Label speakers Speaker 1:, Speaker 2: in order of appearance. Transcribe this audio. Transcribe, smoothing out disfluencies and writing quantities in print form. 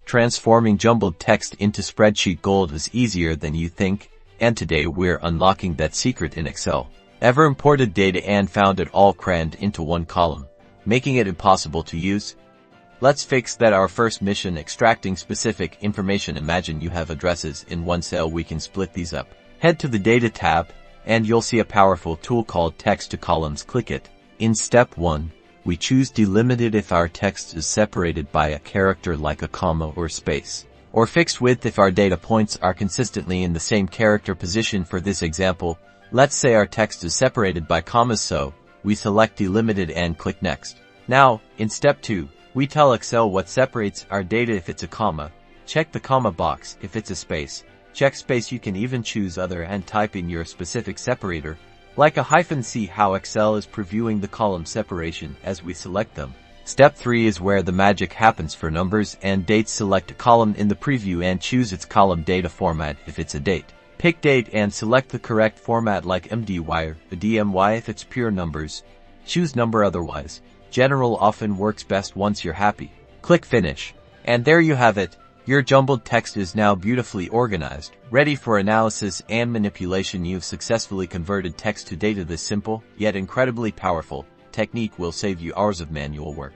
Speaker 1: Transforming jumbled text into spreadsheet gold is easier than you think, and today we're unlocking that secret in Excel. Ever imported data and found it all crammed into one column, making it impossible to use? Let's fix that. Our first mission, extracting specific information. Imagine you have addresses in one cell. We can split these up. Head to the Data tab, and you'll see a powerful tool called Text to Columns. Click it. In step 1, we choose Delimited if our text is separated by a character like a comma or space, or fixed width if our data points are consistently in the same character position. For this example, let's say our text is separated by commas, so we select Delimited and click Next. Now, in step 2, we tell Excel what separates our data. If it's a comma, check the comma box. If it's a space, check space. You can even choose other and type in your specific separator, like a hyphen. See how Excel is previewing the column separation as we select them. Step 3 is where the magic happens. For numbers and dates, select a column in the preview and choose its column data format. If it's a date, pick date and select the correct format like MDY or DMY. If it's pure numbers, choose number. Otherwise, general often works best. Once you're happy, click Finish. And there you have it. Your jumbled text is now beautifully organized, ready for analysis and manipulation. You've successfully converted text to data. This simple, yet incredibly powerful technique will save you hours of manual work.